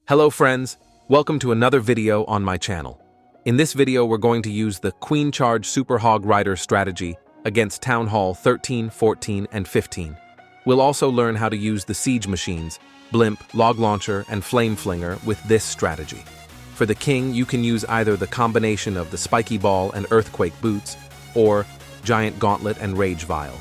Hello friends, welcome to another video on my channel. In this video we're going to use the Queen Charge Super Hog Riders strategy against Town Hall 13, 14, and 15. We'll also learn how to use the siege machines, Blimp, Log Launcher, and Flame Flinger with this strategy. For the King, you can use either the combination of the Spiky Ball and Earthquake Boots, or Giant Gauntlet and Rage Vial.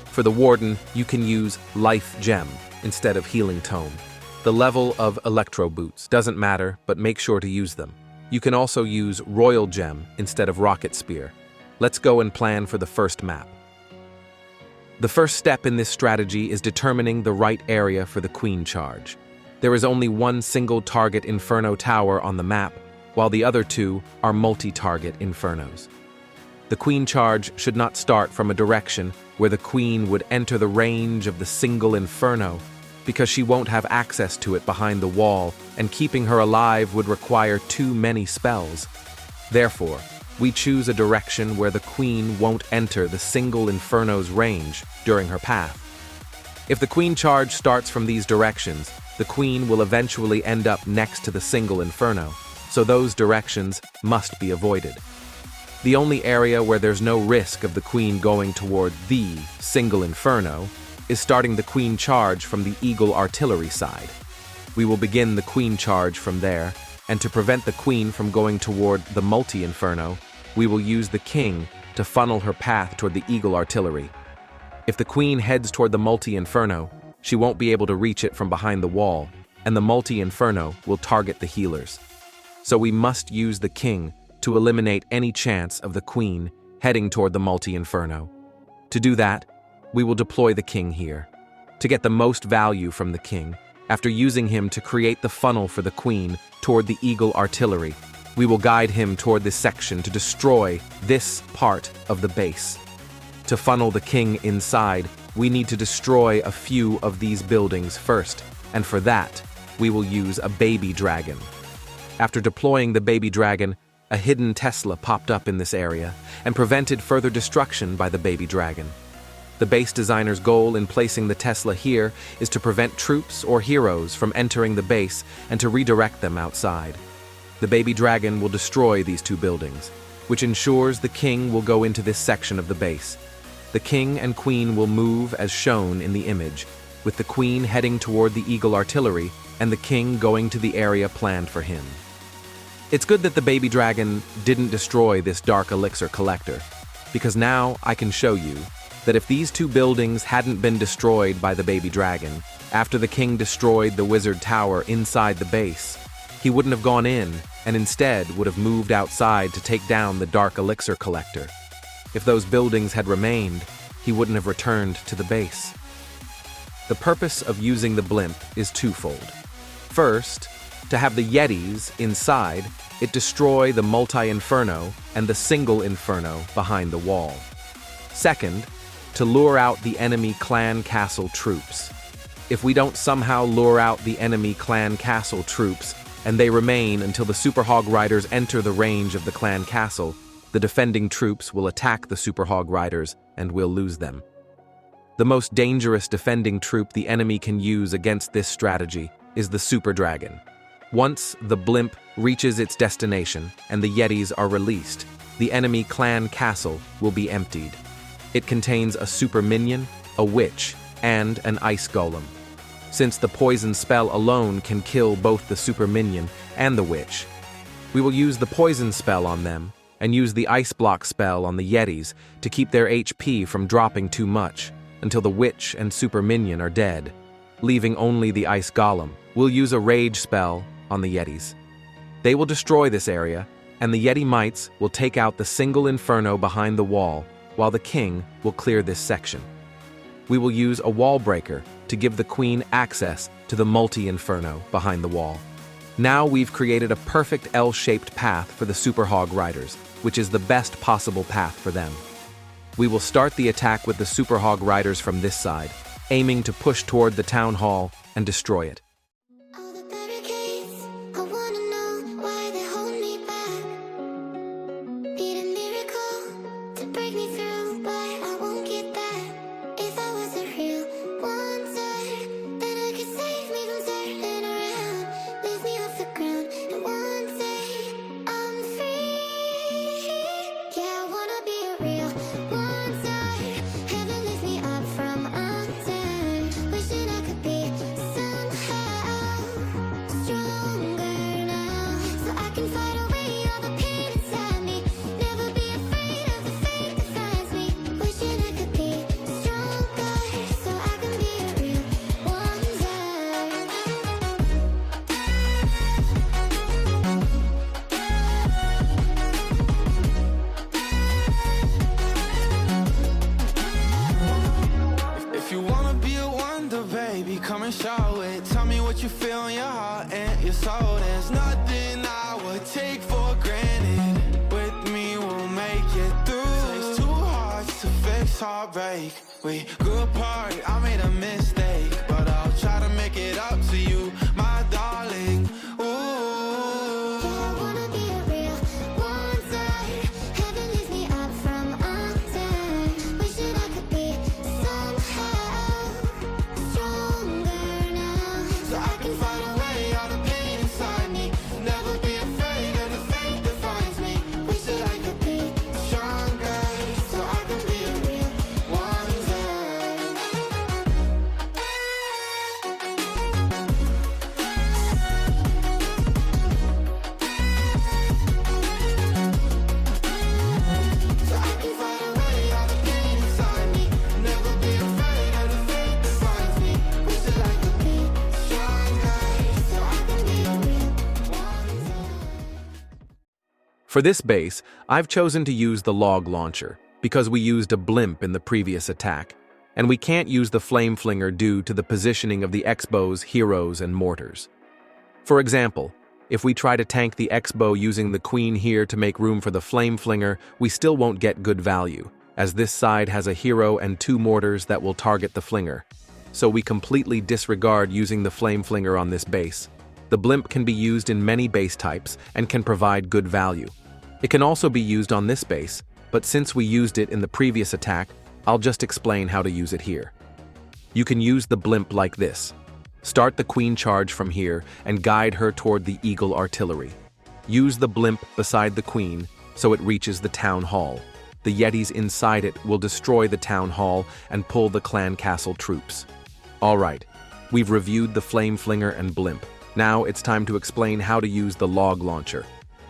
For the Warden, you can use Life Gem instead of Healing Tome. The level of Electro Boots doesn't matter, but make sure to use them. You can also use Royal Gem instead of Rocket Spear. Let's go and plan for the first map. The first step in this strategy is determining the right area for the Queen Charge. There is only one single target Inferno Tower on the map, while the other two are multi-target Infernos. The Queen Charge should not start from a direction where the Queen would enter the range of the single Inferno, because she won't have access to it behind the wall, and keeping her alive would require too many spells. Therefore, we choose a direction where the Queen won't enter the single Inferno's range during her path. If the Queen Charge starts from these directions, the Queen will eventually end up next to the single Inferno, so those directions must be avoided. The only area where there's no risk of the Queen going toward the single Inferno is starting the Queen Charge from the Eagle Artillery side. We will begin the Queen Charge from there, and to prevent the Queen from going toward the multi-Inferno, we will use the King to funnel her path toward the Eagle Artillery. If the Queen heads toward the multi-Inferno, she won't be able to reach it from behind the wall, and the multi-Inferno will target the healers. So we must use the King to eliminate any chance of the Queen heading toward the multi-Inferno. To do that, we will deploy the King here. To get the most value from the King, after using him to create the funnel for the Queen toward the Eagle Artillery, we will guide him toward this section to destroy this part of the base. To funnel the King inside, we need to destroy a few of these buildings first, and for that, we will use a baby dragon. After deploying the baby dragon, a hidden Tesla popped up in this area and prevented further destruction by the baby dragon. The base designer's goal in placing the Tesla here is to prevent troops or heroes from entering the base and to redirect them outside. The baby dragon will destroy these two buildings, which ensures the King will go into this section of the base. The King and Queen will move as shown in the image, with the Queen heading toward the Eagle Artillery and the King going to the area planned for him. It's good that the baby dragon didn't destroy this dark elixir collector, because now I can show you that if these two buildings hadn't been destroyed by the baby dragon, after the King destroyed the wizard tower inside the base, he wouldn't have gone in and instead would have moved outside to take down the dark elixir collector. If those buildings had remained, he wouldn't have returned to the base. The purpose of using the Blimp is twofold. First, to have the Yetis inside it destroy the multi-inferno and the single inferno behind the wall. Second, to lure out the enemy clan castle troops. If we don't somehow lure out the enemy clan castle troops, and they remain until the Super Hog Riders enter the range of the clan castle, the defending troops will attack the Super Hog Riders and we'll lose them. The most dangerous defending troop the enemy can use against this strategy is the Super Dragon. Once the Blimp reaches its destination and the Yetis are released, the enemy clan castle will be emptied. It contains a super minion, a witch, and an ice golem. Since the poison spell alone can kill both the super minion and the witch, we will use the poison spell on them and use the ice block spell on the Yetis to keep their HP from dropping too much until the witch and super minion are dead, leaving only the ice golem. We'll use a rage spell on the Yetis. They will destroy this area, and the Yeti mites will take out the single inferno behind the wall, while the King will clear this section. We will use a wall breaker to give the Queen access to the multi-inferno behind the wall. Now we've created a perfect L-shaped path for the Super Hog Riders, which is the best possible path for them. We will start the attack with the Super Hog Riders from this side, aiming to push toward the town hall and destroy it. Leave me show it. Tell me what you feel in your heart and your soul. There's nothing I would take for granted. With me we'll make it through. Takes two hearts to fix heartbreak. We grew apart, I made a mistake, but I'll try to make it up to you, my darling. For this base, I've chosen to use the log launcher, because we used a blimp in the previous attack, and we can't use the flame flinger due to the positioning of the X-bows, heroes, and mortars. For example, if we try to tank the X-bow using the queen here to make room for the flame flinger, we still won't get good value, as this side has a hero and 2 mortars that will target the flinger. So we completely disregard using the flame flinger on this base. The blimp can be used in many base types and can provide good value. It can also be used on this base, but since we used it in the previous attack, I'll just explain how to use it here. You can use the blimp like this. Start the queen charge from here and guide her toward the eagle artillery. Use the blimp beside the queen so it reaches the town hall. The yetis inside it will destroy the town hall and pull the clan castle troops. Alright, we've reviewed the flame flinger and blimp. Now it's time to explain how to use the log launcher.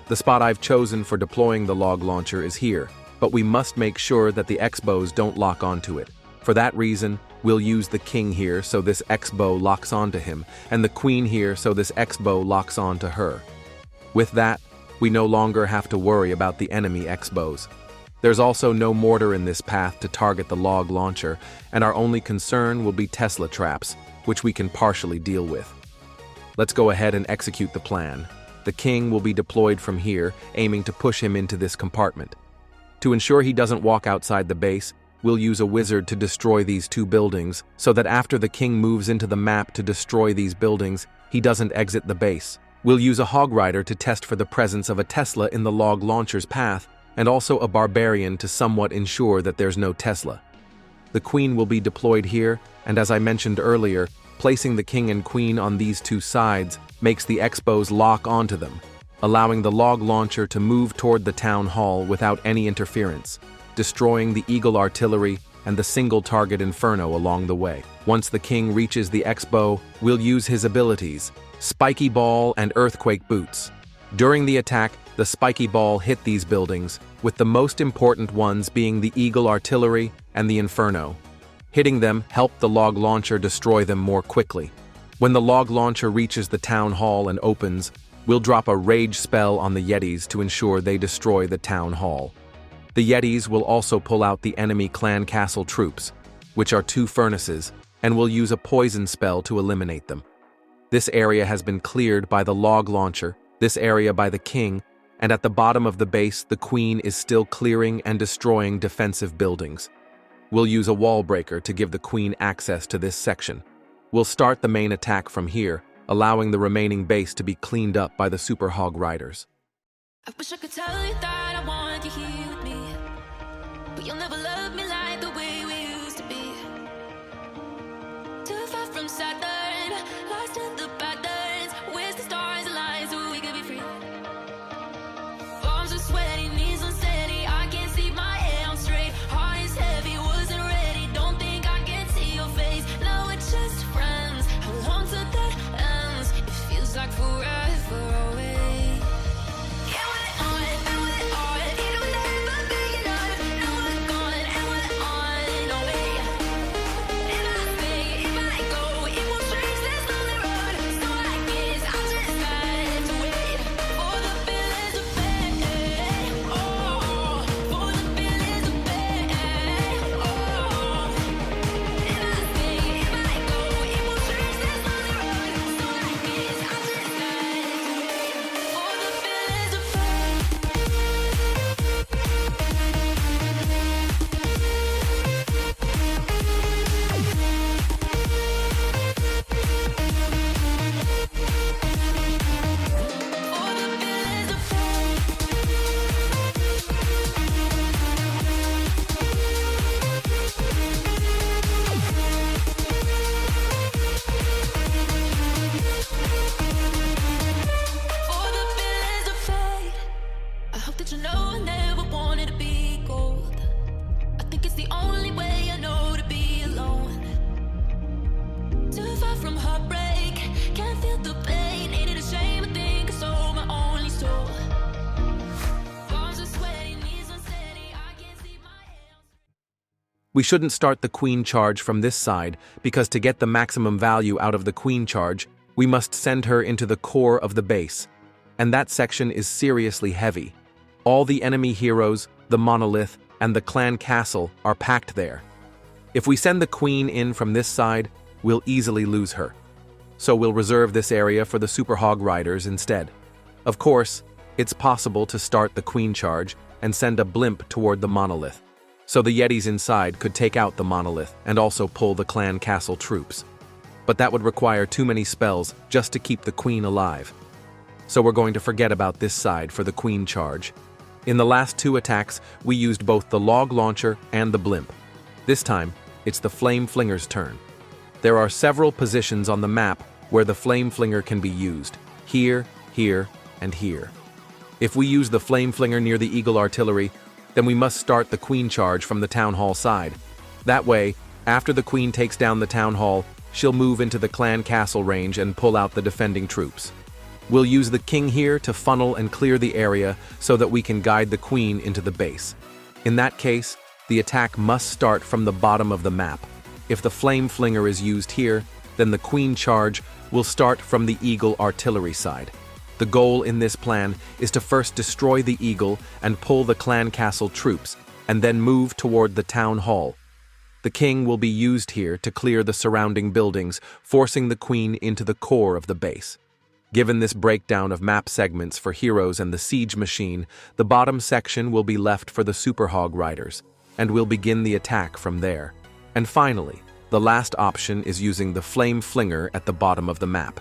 The spot I've chosen for deploying the log launcher is here, but we must make sure that the X-bows don't lock onto it. For that reason, we'll use the king here so this X-bow locks onto him, and the queen here so this X-bow locks onto her. With that, we no longer have to worry about the enemy X-bows. There's also no mortar in this path to target the log launcher, and our only concern will be Tesla traps, which we can partially deal with. Let's go ahead and execute the plan. The king will be deployed from here, aiming to push him into this compartment. To ensure he doesn't walk outside the base, we'll use a wizard to destroy these 2 buildings, so that after the king moves into the map to destroy these buildings, he doesn't exit the base. We'll use a hog rider to test for the presence of a Tesla in the log launcher's path, and also a barbarian to somewhat ensure that there's no Tesla. The queen will be deployed here, and as I mentioned earlier, placing the king and queen on these 2 sides makes the X-bows lock onto them, allowing the log launcher to move toward the town hall without any interference, destroying the eagle artillery and the single target inferno along the way. Once the king reaches the X-bow, we'll use his abilities, Spiky Ball and Earthquake Boots. During the attack, the Spiky Ball hit these buildings, with the most important ones being the eagle artillery and the inferno. Hitting them helped the log launcher destroy them more quickly. When the log launcher reaches the town hall and opens, we'll drop a rage spell on the yetis to ensure they destroy the town hall. The yetis will also pull out the enemy clan castle troops, which are 2 furnaces, and will use a poison spell to eliminate them. This area has been cleared by the log launcher, this area by the king, and at the bottom of the base the queen is still clearing and destroying defensive buildings. We'll use a wall breaker to give the queen access to this section. We'll start the main attack from here, allowing the remaining base to be cleaned up by the Super Hog Riders. I wish I could tell you that I want you here with me, but you'll never love me like the way we used to be. Too far from Saturn, lost in the patterns. Where's the stars align so we could be free? Arms are sweaty, knees unsteady. I can't see my head on straight. Heart is heavy, wasn't ready. Don't think I can see your face. Now we're just friends. How long till that ends? It feels like forever away. Emotion We shouldn't start the queen charge from this side because to get the maximum value out of the queen charge, we must send her into the core of the base. And that section is seriously heavy. All the enemy heroes, the monolith, and the clan castle are packed there. If we send the queen in from this side, we'll easily lose her. So we'll reserve this area for the Super Hog Riders instead. Of course, it's possible to start the queen charge and send a blimp toward the monolith, so the Yetis inside could take out the monolith and also pull the clan castle troops. But that would require too many spells just to keep the queen alive. So we're going to forget about this side for the queen charge. In the last two attacks, we used both the log launcher and the blimp. This time, it's the Flame Flinger's turn. There are several positions on the map where the Flame Flinger can be used. Here, here, and here. If we use the Flame Flinger near the Eagle Artillery, then we must start the queen charge from the Town Hall side. That way, after the queen takes down the Town Hall, she'll move into the clan castle range and pull out the defending troops. We'll use the king here to funnel and clear the area so that we can guide the queen into the base. In that case, the attack must start from the bottom of the map. If the Flame Flinger is used here, then the queen charge will start from the Eagle Artillery side. The goal in this plan is to first destroy the Eagle and pull the clan castle troops, and then move toward the Town Hall. The king will be used here to clear the surrounding buildings, forcing the queen into the core of the base. Given this breakdown of map segments for heroes and the siege machine, the bottom section will be left for the Super Hog Riders, and we'll begin the attack from there. And finally, the last option is using the Flame Flinger at the bottom of the map.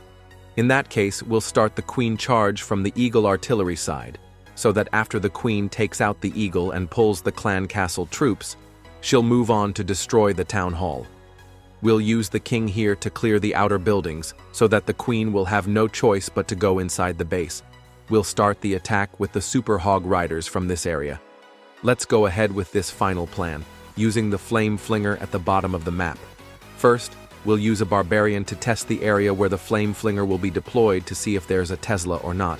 In that case, we'll start the queen charge from the Eagle Artillery side, so that after the queen takes out the Eagle and pulls the clan castle troops, she'll move on to destroy the Town Hall. We'll use the king here to clear the outer buildings, so that the queen will have no choice but to go inside the base. We'll start the attack with the Super Hog Riders from this area. Let's go ahead with this final plan, using the Flame Flinger at the bottom of the map. First, we'll use a barbarian to test the area where the Flame Flinger will be deployed to see if there's a Tesla or not.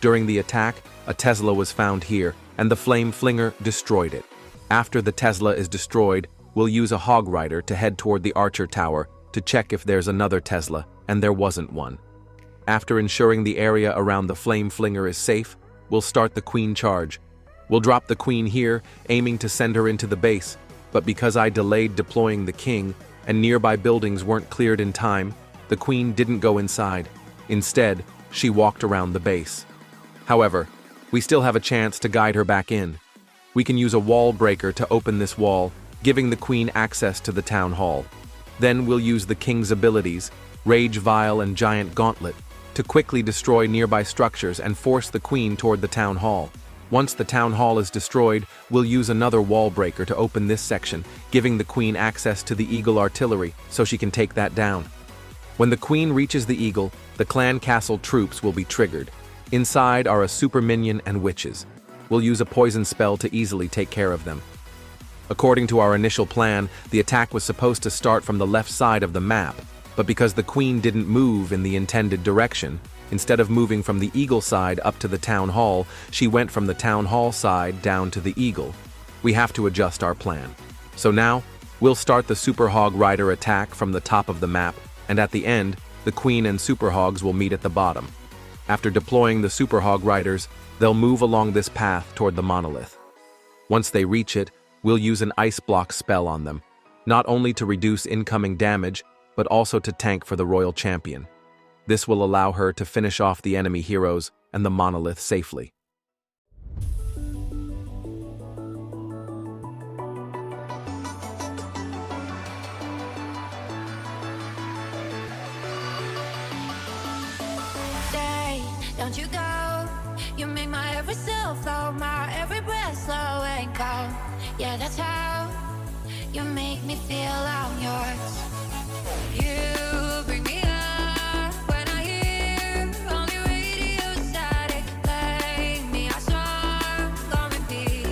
During the attack, a Tesla was found here, and the Flame Flinger destroyed it. After the Tesla is destroyed, we'll use a Hog Rider to head toward the Archer Tower to check if there's another Tesla, and there wasn't one. After ensuring the area around the Flame Flinger is safe, we'll start the queen charge. We'll drop the queen here, aiming to send her into the base, but because I delayed deploying the king, and nearby buildings weren't cleared in time, the queen didn't go inside. Instead, she walked around the base. However, we still have a chance to guide her back in. We can use a wall breaker to open this wall, giving the queen access to the Town Hall. Then we'll use the king's abilities, Rage Vial and Giant Gauntlet, to quickly destroy nearby structures and force the queen toward the Town Hall. Once the Town Hall is destroyed, we'll use another wall breaker to open this section, giving the queen access to the Eagle Artillery so she can take that down. When the queen reaches the Eagle, the clan castle troops will be triggered. Inside are a super minion and witches. We'll use a poison spell to easily take care of them. According to our initial plan, the attack was supposed to start from the left side of the map, but because the queen didn't move in the intended direction, instead of moving from the Eagle side up to the Town Hall, she went from the Town Hall side down to the Eagle. We have to adjust our plan. So now, we'll start the Super Hog Rider attack from the top of the map, and at the end, the Queen and Super Hogs will meet at the bottom. After deploying the Super Hog Riders, they'll move along this path toward the monolith. Once they reach it, we'll use an Ice Block spell on them, not only to reduce incoming damage, but also to tank for the Royal Champion. This will allow her to finish off the enemy heroes and the monolith safely. Stay, don't you go. You make my every cell flow, my every breath slow and cold. Yeah, that's how you make me feel I'm yours. You bring me up when I hear only radio static. Play me a song on repeat.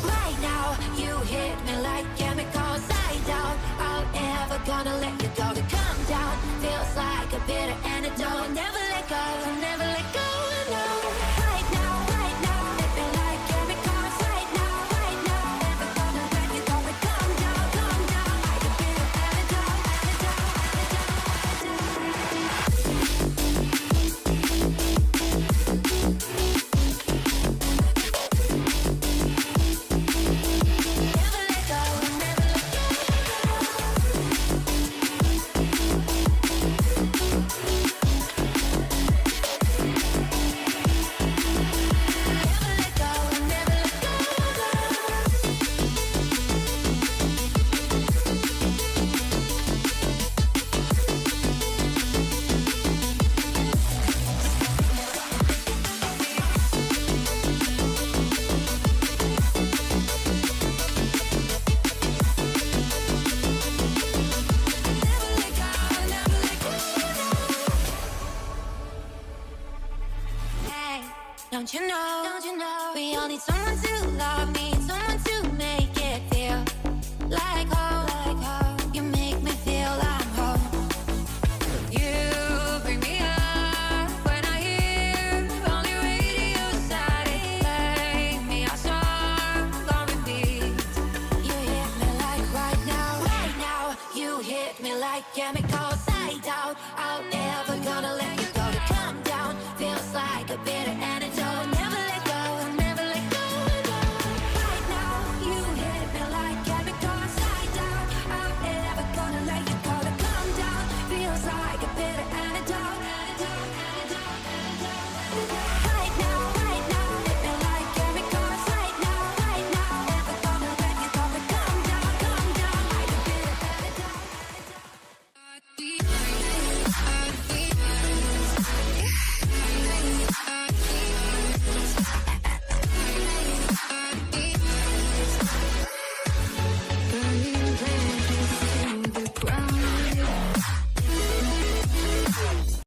Right now, you hit me like chemicals. I doubt I'll ever gonna let you go. To come down feels like a bitter antidote. Never let go, never let go. No. Right now, hit me like chemicals. Right now, never go. Don't you know, we all need someone to love me, someone to make it feel like home. You make me feel I'm home. You bring me up when I hear only radio silent. Play me a song on repeat. You hit me like right now. You hit me like chemicals. I doubt I'll never gonna let you go. To come down feels like a bitter